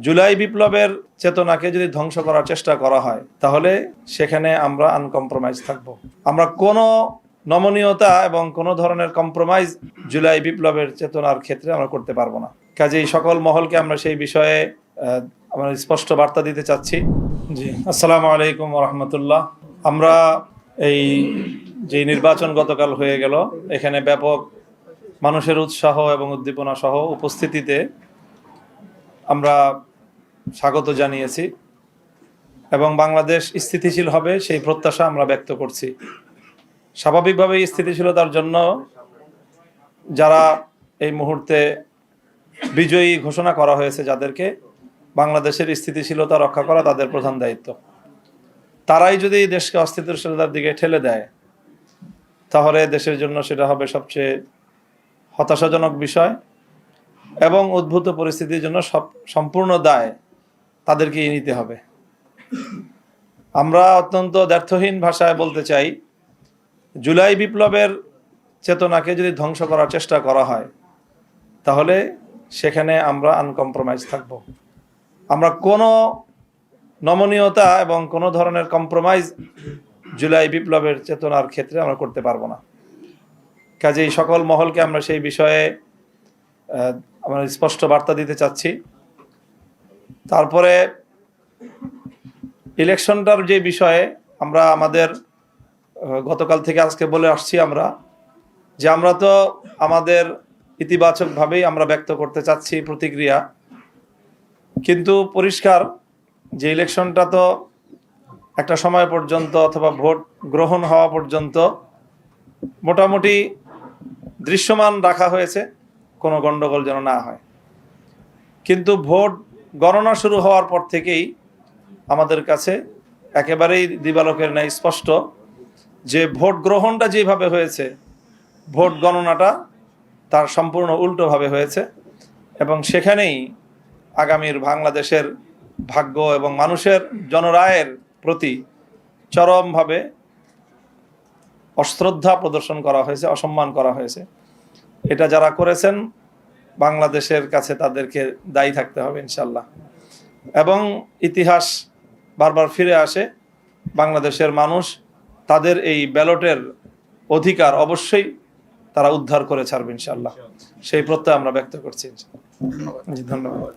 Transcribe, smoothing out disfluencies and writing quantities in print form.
জুলাই বিপ্লবের চেতনাকে যদি ধ্বংস করার চেষ্টা করা হয় তাহলে সেখানে আমরা আনকম্প্রোমাইজ থাকব। আমরা কোনো নমনীয়তা এবং কোনো ধরনের কম্প্রোমাইজ জুলাই বিপ্লবের চেতনার ক্ষেত্রে আমরা করতে পারবো না। কাজেই সকল মহলকে আমরা সেই বিষয়ে আমরা স্পষ্ট বার্তা দিতে চাচ্ছি। জি, আসসালামু আলাইকুম ওয়া রাহমাতুল্লাহ। আমরা এই যে নির্বাচন গতকাল হয়ে গেল, এখানে ব্যাপক মানুষের উৎসাহ এবং উদ্দীপনা সহ উপস্থিতিতে আমরা স্বাগত জানিয়েছি এবং বাংলাদেশ স্থিতিশীল হবে সেই প্রত্যাশা আমরা ব্যক্ত করছি। স্বাভাবিকভাবেই স্থিতিশীলতার জন্য যারা এই মুহূর্তে বিজয়ী ঘোষণা করা হয়েছে, যাদেরকে বাংলাদেশের স্থিতিশীলতা রক্ষা করা তাদের প্রধান দায়িত্ব, তারাই যদি দেশকে অস্থিতিশীলতার দিকে ঠেলে দেয় তাহলে দেশের জন্য সেটা হবে সবচেয়ে হতাশাজনক বিষয় এবং উদ্ভূত পরিস্থিতির জন্য সম্পূর্ণ দায় তাদেরকেই নিতে হবে। আমরা অত্যন্ত দ্ব্যর্থহীন ভাষায় বলতে চাই, জুলাই বিপ্লবের চেতনাকে যদি ধ্বংস করার চেষ্টা করা হয় তাহলে সেখানে আমরা আনকম্প্রোমাইজ থাকব। আমরা কোনো নমনীয়তা এবং কোনো ধরনের কম্প্রোমাইজ জুলাই বিপ্লবের চেতনার ক্ষেত্রে আমরা করতে পারবো না। কাজেই সকল মহলকে আমরা সেই বিষয়ে আমরা স্পষ্ট বার্তা দিতে চাচ্ছি। তারপরে ইলেকশনটার যে বিষয়ে আমরা আমাদের গতকাল থেকে আজকে বলে আসছি আমরা যে আমরা তো আমাদের ইতিবাচকভাবেই আমরা ব্যক্ত করতে চাচ্ছি প্রতিক্রিয়া, কিন্তু পরিষ্কার যে ইলেকশনটা তো একটা সময় পর্যন্ত অথবা ভোট গ্রহণ হওয়া পর্যন্ত মোটামুটি দৃশ্যমান রাখা হয়েছে, কোনো গণ্ডগোল যেন না হয়। কিন্তু ভোট গণনা শুরু হওয়ার পর থেকেই আমাদের কাছে একেবারেই দিবালোকের ন্যায় স্পষ্ট যে ভোট গ্রহণটা যেভাবে হয়েছে, ভোট গণনাটা তার সম্পূর্ণ উল্টোভাবে হয়েছে এবং সেখানেই আগামীর বাংলাদেশের ভাগ্য এবং মানুষের জনরায়ের প্রতি চরমভাবে অশ্রদ্ধা প্রদর্শন করা হয়েছে, অসম্মান করা হয়েছে। এটা যারা করেছেন বাংলাদেশের কাছে তাদেরকে দায়ী থাকতে হবে ইনশাল্লাহ। এবং ইতিহাস বারবার ফিরে আসে, বাংলাদেশের মানুষ তাদের এই ব্যালটের অধিকার অবশ্যই তারা উদ্ধার করে ছাড়বে ইনশাল্লাহ। সেই প্রত্যয় আমরা ব্যক্ত করছি। জি, ধন্যবাদ।